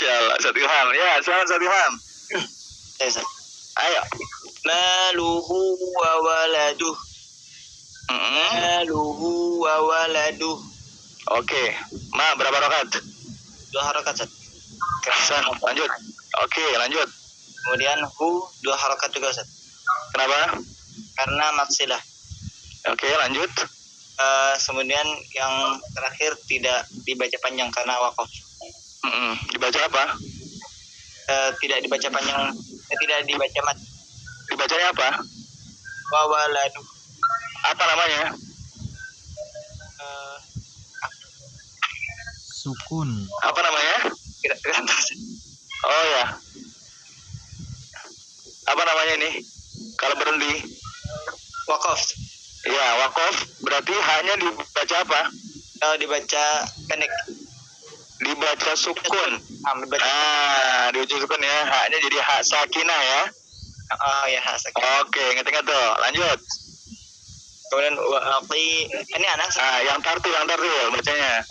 Masya Allah, Ustaz Ilham. Ya, silakan Ustaz Ilham. Ya, Ustaz. Ayo. Maluhu wa waladuh. Maluhu wa waladuh. Oke. Ma, berapa rakaat? 2 harakat, Ustaz. Hasan, lanjut. Oke, lanjut. Kemudian hu 2 harakat juga, Ustaz. Kenapa? Karena maksilah. Oke, lanjut. Kemudian yang terakhir tidak dibaca panjang karena wakaf. Dibaca apa? Tidak dibaca panjang, tidak dibaca mat. Dibacanya apa? Wa waladuh. Apa namanya? Sukun. Apa namanya? Kira-kira Oh ya. Apa namanya ini? Kalau berhenti? wakaf. Ya, wakof. Berarti hanya dibaca apa? Kalau dibaca pendek, Dibaca sukun. dibaca. Dibaca sukun ya. Haknya jadi hak sakinah ya. Oh ya, hasak. Oke, ingat-ingat tuh. Lanjut. Kemudian wa aqi, ini anak. Yang tartil bacanya.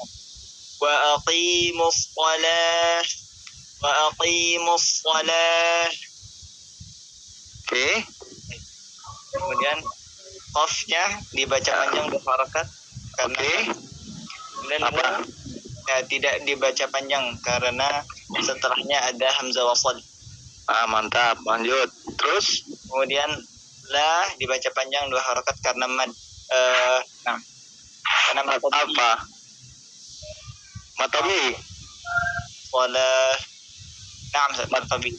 Wa aqimus shalah. Wa aqimus shalah. Oke. Kemudian qafnya dibaca panjang 2 harakat. Oke. Kemudian Apa? tidak dibaca panjang karena setelahnya ada hamzah wasl. Mantap. Lanjut. Terus? Kemudian la dibaca panjang 2 harakat karena mad. Karena mad Apa? Matobi? wala mad tabi.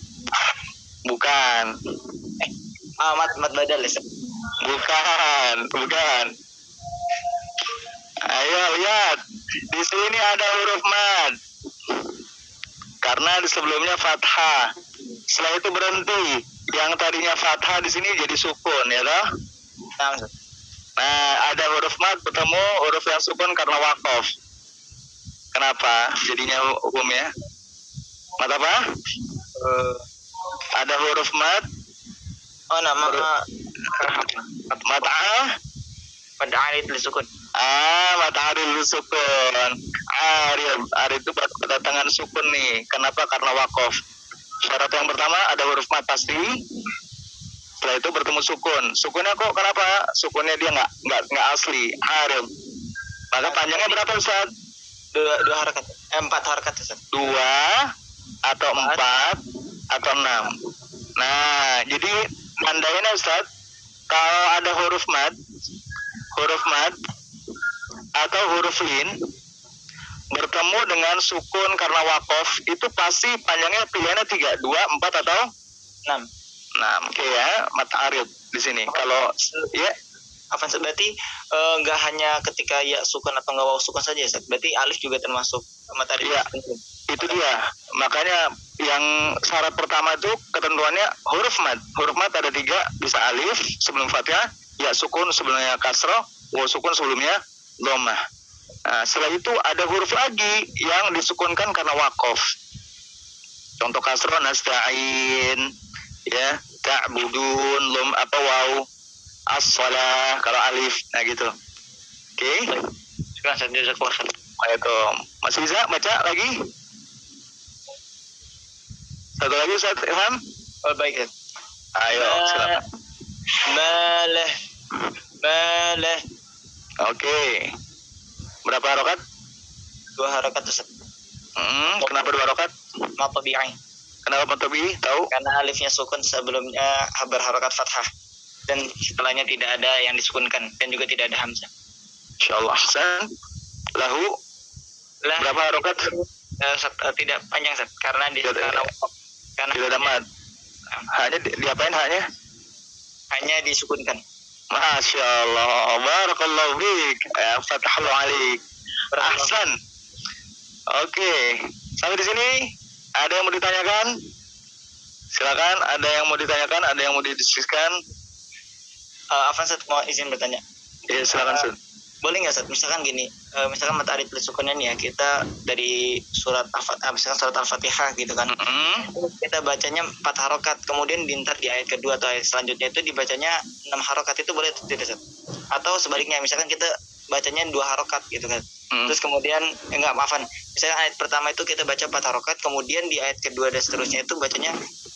Bukan. Mad badal ya. Bukan. Ayo lihat. Di sini ada huruf mad. Karena di sebelumnya fathah. Setelah itu berhenti. Yang tadinya fathah di sini jadi sukun, ya toh? Nah, ada huruf mad bertemu huruf yang sukun karena wakof. Kenapa jadinya hukumnya? Mad apa? Ada huruf mad. Mat'ah. Pad'al itu sukun. Mat'aril sukun. Arif itu kedatangan sukun nih. Kenapa? Karena wakof. Syarat yang pertama ada huruf mad pasti. Setelah itu bertemu sukun. Sukunnya kok kenapa? Sukunnya dia nggak asli. Arif. Maka panjangnya berapa Ustaz? 2 harakat. 4 harakat Ustaz. 2 atau 4 atau 6. Nah, jadi mandainya Ustaz, kalau ada huruf mad atau huruf lin bertemu dengan sukun karena wakof, itu pasti panjangnya pilihannya 3, 2, 4 atau 6. Oke ya, mat'arib di sini. Kalau ya berarti nggak hanya ketika ya sukun atau nggak waw sukun saja ya, berarti alif juga termasuk mat'arib. Iya, itu dia. Makanya yang syarat pertama itu ketentuannya huruf mad. Huruf mad ada 3, bisa alif sebelum fathah, ya sukun sebelumnya kasroh, waw sukun sebelumnya dhammah. Nah, setelah itu ada huruf lagi yang disukunkan karena wakof. Contoh kasroh nasta'in, ya ta'budun, waw as-shalah kalau alif, nah gitu. Oke. Sekarang saya bisa keluar. Itu masih bisa baca lagi? Satu lagi Ustaz Ilham? Oh baik. Ayo, silakan. Malah. Oke. Berapa harakat? 2 harakat Ustaz. Kenapa 2 harakat? Matabi'i. Kenapa matabi'i? Tahu? Karena alifnya sukun sebelumnya berharakat fathah dan setelahnya tidak ada yang disukunkan dan juga tidak ada hamzah. Insyaallah. Hasan. Lahu. Berapa harakat? Tidak panjang Ustaz, karena tidak ada mad. Hanya diapain haknya? Hanya disukunkan. Masya Allah, barakallahu fiik, fatahullah alaik. Ahsan. Oke, sampai di sini ada yang mau ditanyakan? Silakan, ada yang mau ditanyakan, ada yang mau didiskusikan? Afan Ustaz mau izin bertanya. Iya, silakan Ustaz. Boleh nggak Ustaz? Misalkan gini, misalkan mat'arib sukunnya nih ya, kita dari surat misalkan surat Al-Fatihah gitu kan. Kita bacanya 4 harokat, kemudian dintar di ayat kedua atau ayat selanjutnya itu dibacanya 6 harokat, itu boleh tidak Ustaz? Atau sebaliknya, misalkan kita bacanya 2 harokat gitu kan. Terus kemudian Misalnya ayat pertama itu kita baca 4 harokat, kemudian di ayat kedua dan seterusnya itu bacanya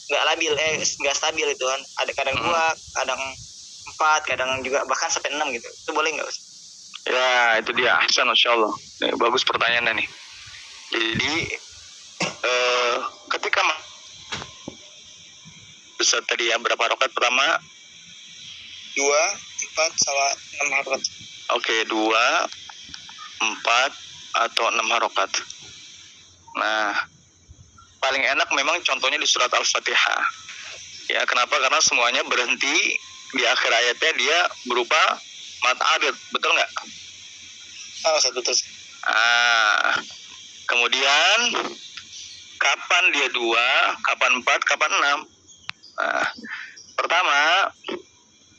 nggak stabil itu kan. Ada kadang 2, kadang 4, kadang juga bahkan sampai 6 gitu. Itu boleh nggak, Ustaz? Ya, itu dia. Ahsan, Masya Allah. Bagus pertanyaannya nih. Jadi, ketika Ustaz tadi ya, berapa harokat pertama? 2, 4, sama 6 harokat. Oke, 2, 4, atau 6 harokat. Nah, paling enak memang contohnya di surat Al-Fatihah. Ya, kenapa? Karena semuanya berhenti di akhir ayatnya dia berupa mad arid, betul nggak? Oh, betul. Kemudian kapan dia 2, kapan 4, kapan 6? Nah, pertama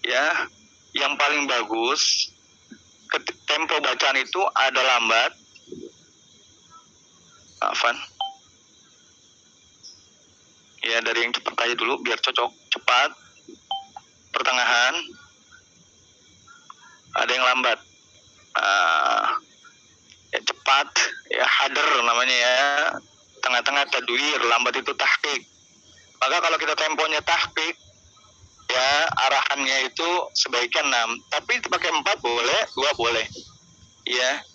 ya, yang paling bagus tempo bacaan itu ada lambat. Afan. Ya, dari yang cepat aja dulu biar cocok. Cepat, pertengahan, ada yang lambat. Ya, cepat, ya hadar namanya ya. Tengah-tengah tadwir, lambat itu tahqiq. Maka kalau kita temponya tahqiq, ya arahannya itu sebaiknya 6. Tapi pakai 4 boleh, 2 boleh. Ya.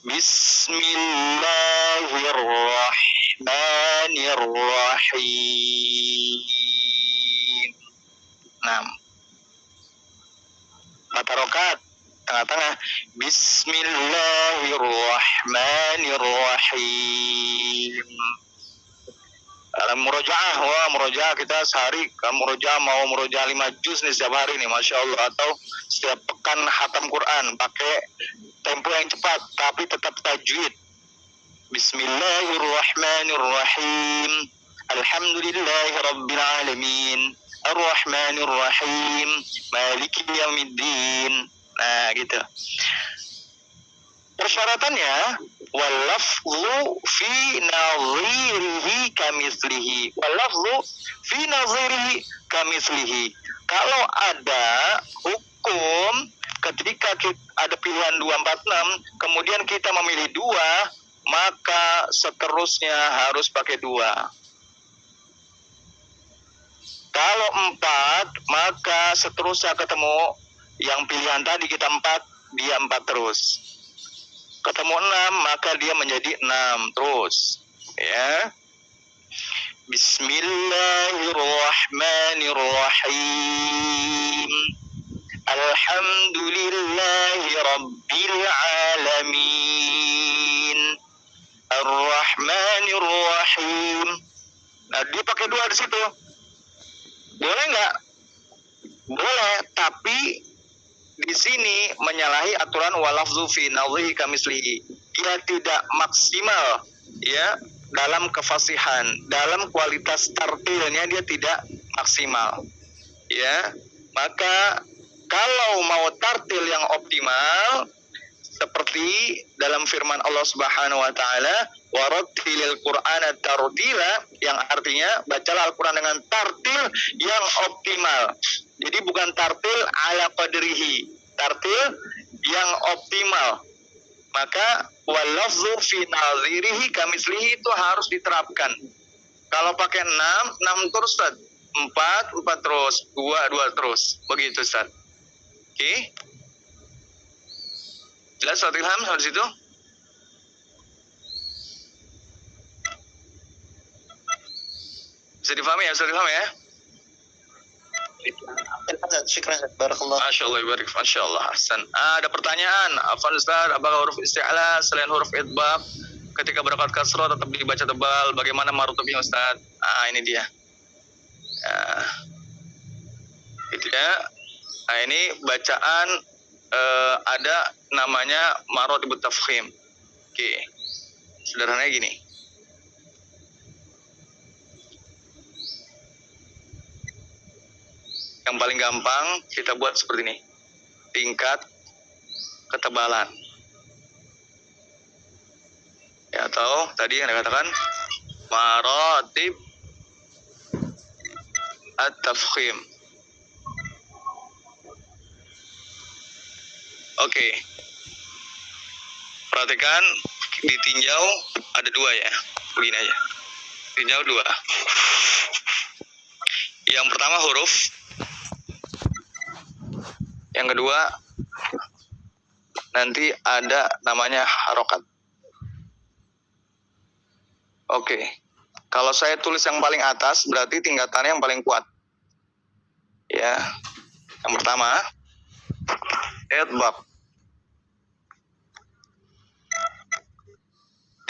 Bismillahirrahmanirrahim. 6. 4 harokat. Tengah-tengah. Bismillahirrahmanirrahim. Murojaah kita sehari kan murojaah, mau murojaah 5 juz nih setiap hari nih, Masya Allah. Atau setiap pekan khatam Quran, pakai tempo yang cepat tapi tetap tajwid. Bismillahirrahmanirrahim. Alhamdulillahirabbil alamin. Ar-Rahmanirrahim. Maliki yaumiddin. Nah, gitu. Persyaratannya walafzu fi nazirihi kamitslihi. Walafzu fi nazirihi kamitslihi. Kalau ada hukum ketika ada pilihan 2, 4, 6, kemudian kita memilih 2, maka seterusnya harus pakai 2. Kalau 4, maka seterusnya ketemu yang pilihan tadi kita 4, dia 4 terus. Ketemu 6, maka dia menjadi 6 terus. Ya. Bismillahirrahmanirrahim. Alhamdulillahi rabbil alamin. Ar-Rahmanirrahim. Nah, dia pakai 2 di situ. Boleh nggak? Boleh, tapi di sini menyalahi aturan walafzu fi nadhihi kamislihi. Dia tidak maksimal ya dalam kefasihan, dalam kualitas tartilnya dia tidak maksimal. Ya. Maka kalau mau tartil yang optimal seperti dalam firman Allah Subhanahu wa taala, warattilil Qur'ana tartila, yang artinya bacalah Al-Qur'an dengan tartil yang optimal. Jadi bukan tartil ala qadrihi, tartil yang optimal. Maka walafzu fi nazirihi kamislihi itu harus diterapkan. Kalau pakai 6 terus, Ustaz. 4 terus, 2 terus. Begitu, Ustaz. Oke. Jelas, Ustaz Ilham sampai situ? Bisa difahami ya, Ustaz Ilham ya? Masya Allah, barik. Masya Allah, Hasan. Ada pertanyaan, Afan Ustaz, apakah huruf isti'la selain huruf idbaq ketika berangkat kasroh tetap dibaca tebal? Bagaimana marutubnya, Ustaz? Ini dia. Gitu ya. Nah, ini bacaan ada namanya marotibut tafkhim. Oke. Sederhananya gini. Yang paling gampang kita buat seperti ini. Tingkat ketebalan. Ya, atau tadi yang dikatakan marotib at-tafkhim. Oke. Perhatikan, ditinjau ada dua ya. Begini aja. Tinjau dua. Yang pertama huruf. Yang kedua nanti ada namanya harokat. Oke. Kalau saya tulis yang paling atas berarti tingkatannya yang paling kuat. Ya. Yang pertama idgham.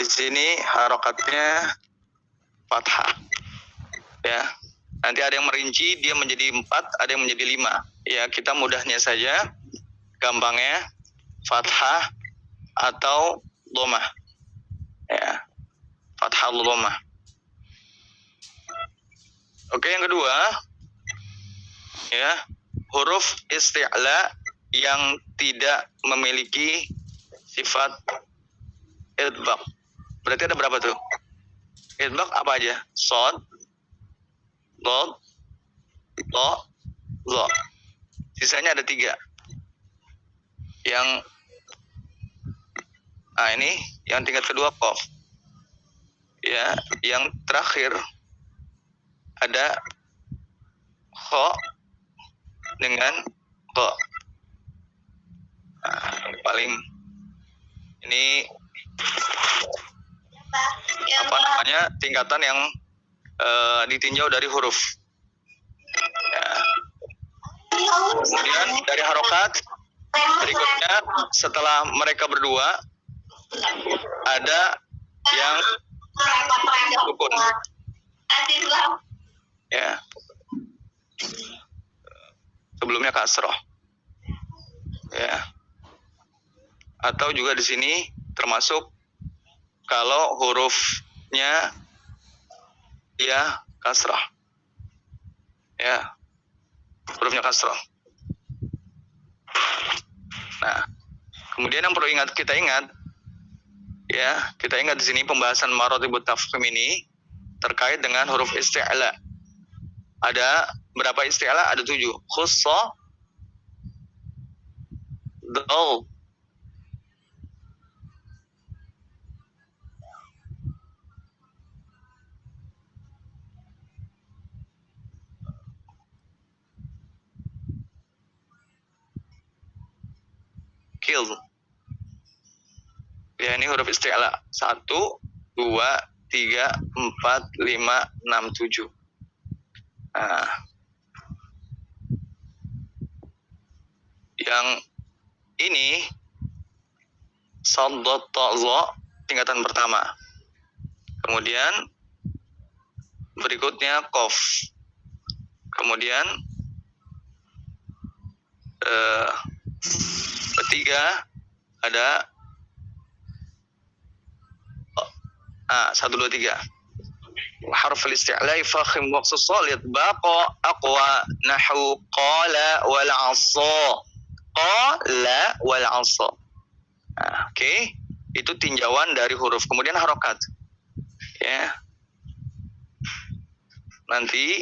Di sini harokatnya fathah. Ya. Nanti ada yang merinci dia menjadi 4, ada yang menjadi 5. Ya, kita mudahnya saja, gampangnya fathah atau dhammah. Ya. Fathah atau dhammah. Oke, yang kedua, ya, huruf isti'la yang tidak memiliki sifat idgham. Berarti ada berapa tuh? Idgham apa aja? Shad, Dod, To, Zo. Sisanya ada 3. Yang ini yang tingkat kedua Qaf. Ya, yang terakhir ada Kho dengan Ko. Paling ini apa namanya tingkatan yang ditinjau dari huruf. Ya. Kemudian dari harokat berikutnya setelah mereka berdua ada yang sukun. Ya. Sebelumnya kasroh. Ya. Atau juga di sini termasuk kalau hurufnya dia kasrah. Ya. Hurufnya kasrah. Nah, kemudian yang perlu kita ingat di sini pembahasan maratibut tafkhim ini terkait dengan huruf isti'la. Ada berapa isti'la? Ada 7. Khussa, dal, kill. Ya, ini huruf isti'la. 1, 2, 3, 4, 5, 6, 7. Nah, yang ini Saddot ta'zo tingkatan pertama. Kemudian berikutnya Qaf. Kemudian ketiga ada 1, 2, 3. Harf al-isti'la fakhim waqsus salid baqa aqwa nahu qala wal 'asa. Qala wal 'asa. Oke. Itu tinjauan dari huruf. Kemudian harokat. Ya. Nanti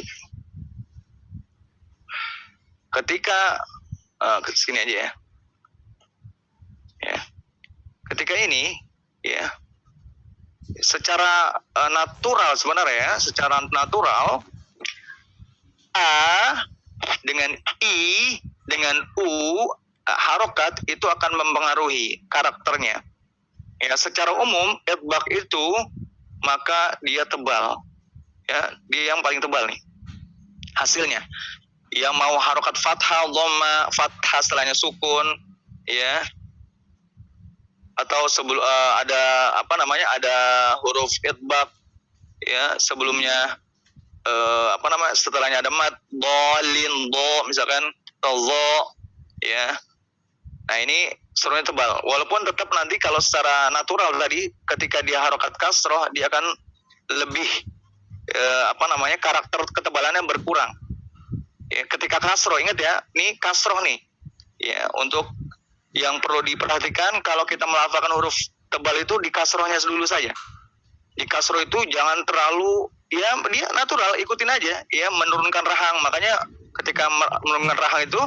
ketika sini aja ya. Ya. Ketika ini ya secara natural sebenarnya ya, secara natural A dengan I dengan U harokat itu akan mempengaruhi karakternya. Ya, secara umum idgham itu maka dia tebal. Ya, dia yang paling tebal nih. Hasilnya yang mau harokat fathah, dhamma, fathah setelahnya sukun, ya. Atau sebelum ada ada huruf idgham ya, sebelumnya setelahnya ada mad, dhalin, do misalkan, tazo ya. Nah, ini serunya tebal. Walaupun tetap nanti kalau secara natural tadi ketika dia harokat kasroh dia akan lebih karakter ketebalannya berkurang. Ya, ketika kasroh ingat ya, ini kasroh nih. Ya, untuk yang perlu diperhatikan kalau kita melafalkan huruf tebal itu di kasrohnya dulu saja. Di kasroh itu jangan terlalu, ya dia natural, ikutin aja, ya menurunkan rahang. Makanya ketika menurunkan rahang itu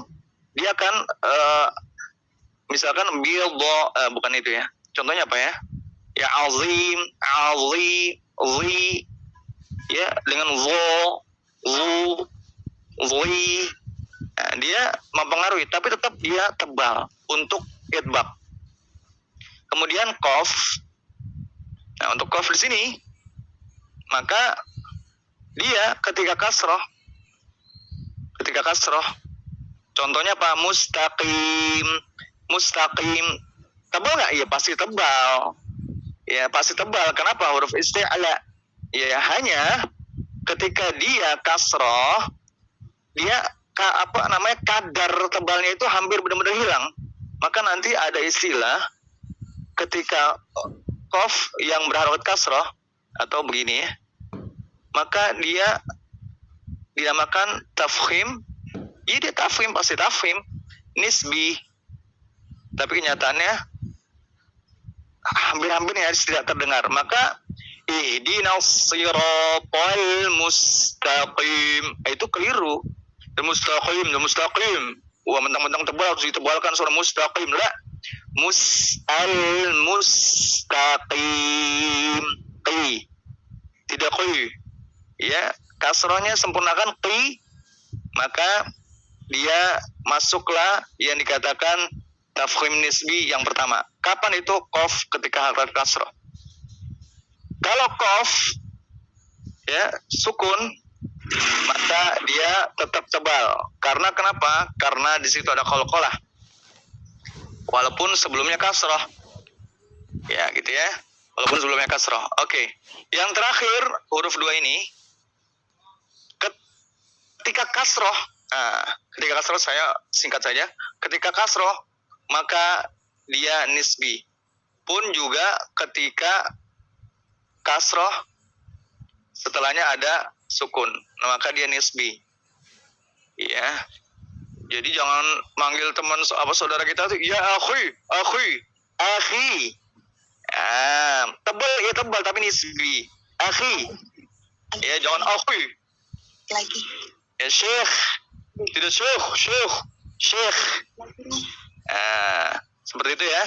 dia akan misalkan bukan itu ya. Contohnya apa ya? Ya azim, zi, ya dengan zu, zi. Nah, dia mempengaruhi, tapi tetap dia tebal untuk idbaq. Kemudian qaf. Nah, untuk qaf di sini, maka dia ketika kasroh, contohnya apa? Mustaqim. Tebal nggak? Iya pasti tebal. Ya pasti tebal. Kenapa? Huruf isti'la. Ya hanya ketika dia kasroh, dia kadar tebalnya itu hampir benar-benar hilang. Maka nanti ada istilah ketika qaf yang berharokat kasroh atau begini ya, maka dia dinamakan tafkhim. Iya dia tafkhim, pasti tafkhim nisbi, tapi kenyataannya hampir-hampir nyaris tidak terdengar. Maka ihdinas siratal mustaqim itu keliru. Dan mustaqim. Wah, mentang-mentang tebal harus ditebalkan suara mustaqim. La. Mustaqim. Qi. Tidak qi. Ya, kasrohnya sempurnakan qi, maka dia masuklah yang dikatakan tafkhim nisbi yang pertama. Kapan itu qaf ketika harakat kasroh? Kalau qaf ya sukun, maka dia tetap tebal. Karena kenapa? Karena di situ ada qalqalah. Walaupun sebelumnya kasroh. Ya, gitu ya. Walaupun sebelumnya kasroh. Oke. Yang terakhir huruf 2 ini ketika kasroh. Nah, ketika kasroh saya singkat saja. Ketika kasroh maka dia nisbi. Pun juga ketika kasroh setelahnya ada sukun, nah, maka dia nisbi. Ya. Jadi jangan manggil teman saudara kita tuh ya akhi. Tebal tapi nisbi. Akhi. Ya jangan akhi. Lagi. Ya syekh. Tidak syekh. Seperti itu ya.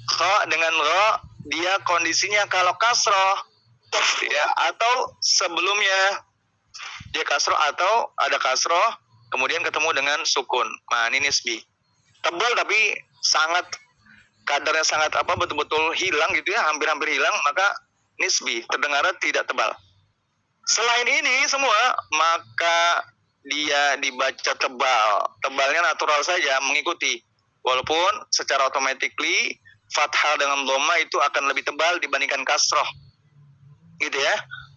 Kha dengan ra dia kondisinya kalau kasroh ya, atau sebelumnya dia kasroh atau ada kasroh kemudian ketemu dengan sukun. Nah, ini nisbi. Tebal tapi kadarnya sangat betul-betul hilang gitu ya, hampir-hampir hilang, maka nisbi, terdengar tidak tebal. Selain ini semua, maka dia dibaca tebal. Tebalnya natural saja mengikuti. Walaupun secara automatically fathah dengan dhamma itu akan lebih tebal dibandingkan kasroh. Gitu ya.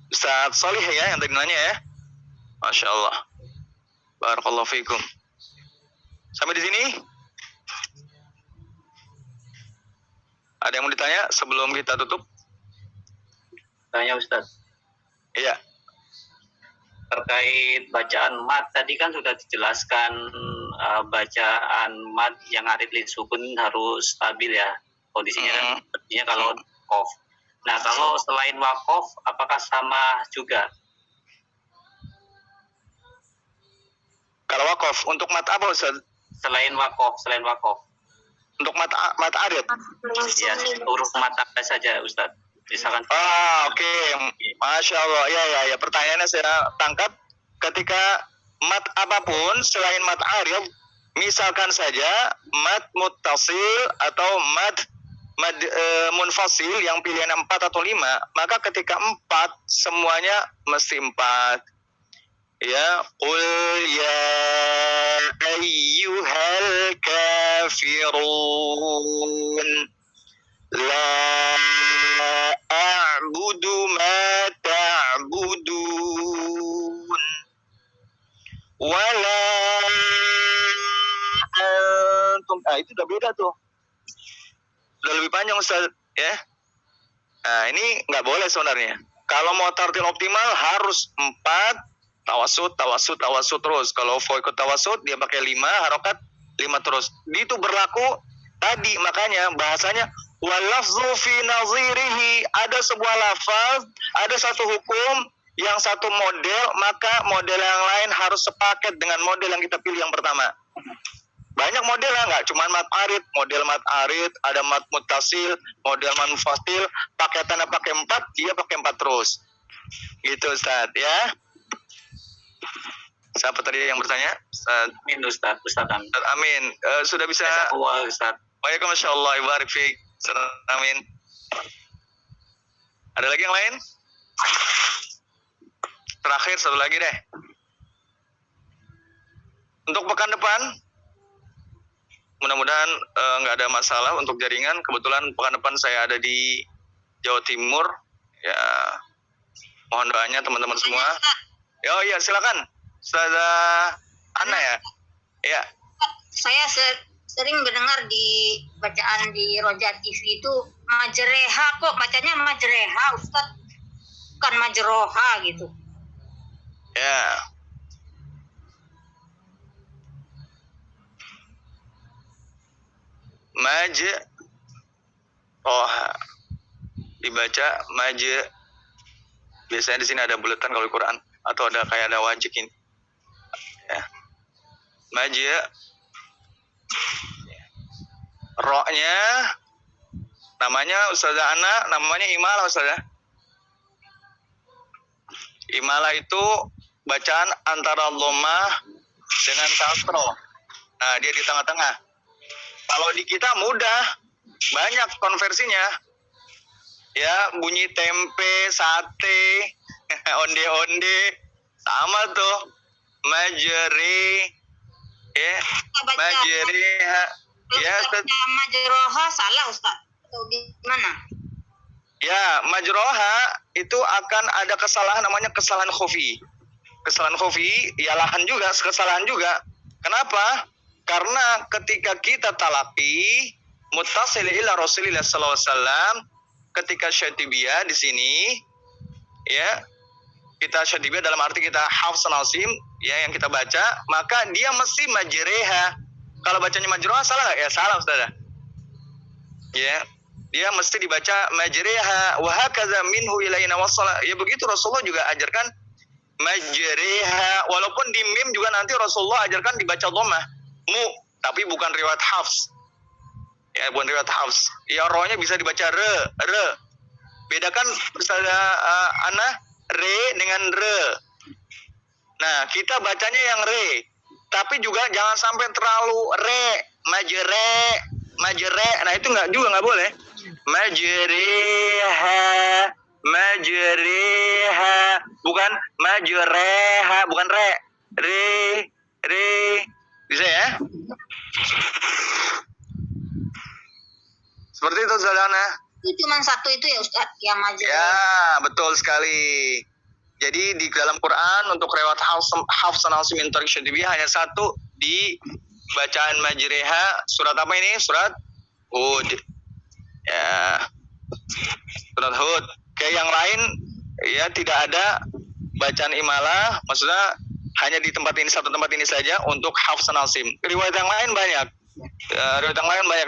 Ustaz Salih ya yang tadi nanya ya. Masya Allah. Barakallahu fikum. Sampai di sini? Ada yang mau ditanya sebelum kita tutup? Tanya Ustaz. Iya. Terkait bacaan mat tadi kan sudah dijelaskan, bacaan mat yang arid li sukun harus stabil ya kondisinya. Artinya kalau qaf. Nah kalau selain waqaf apakah sama juga? Kalau waqaf untuk mat apa Ustaz? Selain waqaf. Untuk mat arid. Ya, huruf mat apa saja Ustaz? Misalkan. Oke. Masya Allah. Ya. Pertanyaannya saya tangkap. Ketika mat apapun selain mat arid, misalkan saja mat muttasil atau mat munfasil yang pilihan 4 atau 5, maka ketika 4 semuanya mesti 4. Ya, qul ya ayyuhal kafirun la a'budu ma ta'budun wala antum. Itu udah beda tuh. Udah lebih panjang Ustaz ya. Nah, ini nggak boleh sebenarnya. Kalau mau tartil optimal harus 4 tawasud terus. Kalau ikut tawasud dia pakai 5 harokat 5 terus. Itu berlaku tadi, makanya bahasanya walafzu fi nazirihi, ada sebuah lafaz, ada satu hukum yang satu model, maka model yang lain harus sepaket dengan model yang kita pilih yang pertama. banyak model lah, nggak cuma mat arid, model mat arid, ada mat mutasil, model manfasil, pakai tanda pakai 4, dia pakai 4 terus. Gitu Ustaz ya. Siapa tadi yang bertanya? Ustaz Amin Ustaz Amin. Ustaz Amin. Sudah bisa? Wah Ustaz. Waalaikumsalam barik fiik. Ustaz Amin. Ada lagi yang lain? Terakhir satu lagi deh. Untuk pekan depan, mudah-mudahan nggak ada masalah untuk jaringan. Kebetulan pekan depan saya ada di Jawa Timur. Ya, mohon doanya teman-teman semua. Oh iya, silakan. Ustazah Ana ya. Ya. Saya sering mendengar di bacaan di Roja TV itu Majreha, kok bacanya Majreha Ustaz, bukan Majroha gitu. Ya. Majroha. Dibaca biasanya di sini ada buletan kalau di Quran atau ada kayak ada wajik ini. Ya. Ro-nya namanya Ustazah Ana, namanya Imala Ustazah. Imala itu bacaan antara dhammah dengan kasroh. Nah, dia di tengah-tengah. Kalau di kita mudah, banyak konversinya. Ya, bunyi tempe, sate, onde-onde, sama tuh. Majri, ya, majriha. Ya, Majroha salah Ustaz atau gimana? Ya, majroha itu akan ada kesalahan namanya kesalahan khufi. Kesalahan khufi, ya lahan juga, kesalahan juga. Kenapa? Karena ketika kita talaqi muttasil ila Rasulillah sallallahu alaihi wasallam, ketika syatibiyah di sini, ya, kita syatibiyah dalam arti kita hafsan asim, ya, yang kita baca, maka dia mesti majreha. Kalau bacanya majroha salah nggak? Ya salah Ustazah. Ya, dia mesti dibaca majriha wa hakaza minhu ilaina wasala. Ya begitu Rasulullah juga ajarkan majriha, walaupun di mim juga nanti Rasulullah ajarkan dibaca dhammah mu, tapi bukan riwayat Hafs. Ya, bukan riwayat Hafs. Ya, rohnya bisa dibaca re. Bedakan Ustazah Ana re dengan re. Nah, kita bacanya yang re, tapi juga jangan sampai terlalu re, majre. Nah, itu nggak boleh. Majriha, bukan majreha, bukan re. Bisa ya? Seperti itu Ustazana. Itu cuma satu itu ya Ustaz, yang Majreha. Ya, betul sekali. Jadi di dalam Quran untuk riwayat Hafsan Asim min Tariq Syatibiyah hanya satu di bacaan majreha. Surat apa ini? Surat Hud. Ya. Surat Hud. Kayak yang lain ya tidak ada bacaan imalah, maksudnya hanya di tempat ini, satu tempat ini saja untuk Hafsan Asim. Riwayat yang lain banyak.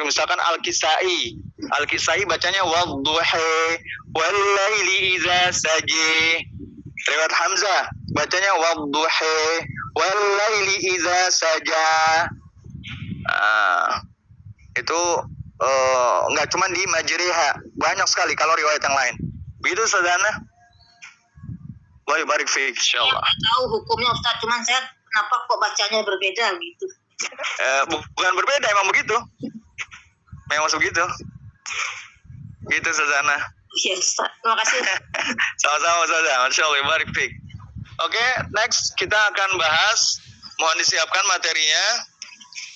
Misalkan Al-Kisai bacanya wadduhi wallaili idza saji. Riwayat Hamzah bacanya wadduhi wallaili idza saja. Itu nggak cuma di majriha, banyak sekali kalau riwayat yang lain. Begitu Ustazana. Baik, barik fiik insyaallah. Saya tahu hukumnya Ustaz, cuman saya kenapa kok bacanya berbeda gitu. Bukan berbeda, emang begitu. Memang begitu. Gitu Ustazana. Iya Ustaz, terima kasih. Sama-sama Ustazah, masyaallah, barik fiik. Oke, next kita akan bahas, mohon disiapkan materinya.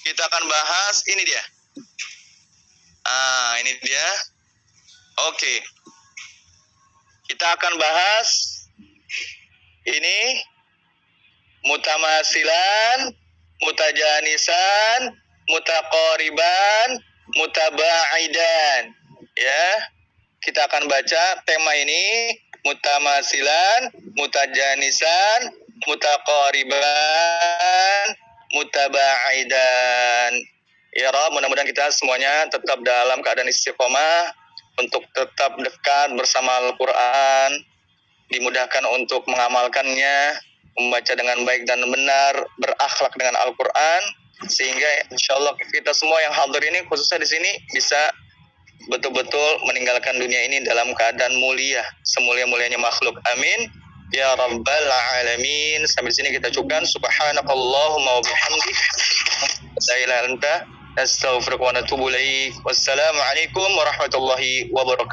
Kita akan bahas ini dia. Ini dia. Oke. Kita akan bahas ini mutamasilan, mutajanisan, mutaqariban, mutabaidan. Ya. Kita akan baca tema ini mutamasilan, mutajanisan, mutaqariban, mutabaidan. Ya Rabb, mudah-mudahan kita semuanya tetap dalam keadaan istiqomah untuk tetap dekat bersama Al-Quran, dimudahkan untuk mengamalkannya, membaca dengan baik dan benar, berakhlak dengan Al-Quran, sehingga insyaallah kita semua yang hadir ini khususnya di sini bisa betul-betul meninggalkan dunia ini dalam keadaan mulia, semulia-mulianya makhluk. Amin ya rabbal alamin. Sampai sini kita cukupkan. Subhanakallahumma wa bihamdik, la ilaha illa anta, astaghfiruka wa atubu ilaik. Wassalamualaikum warahmatullahi wabarakatuh.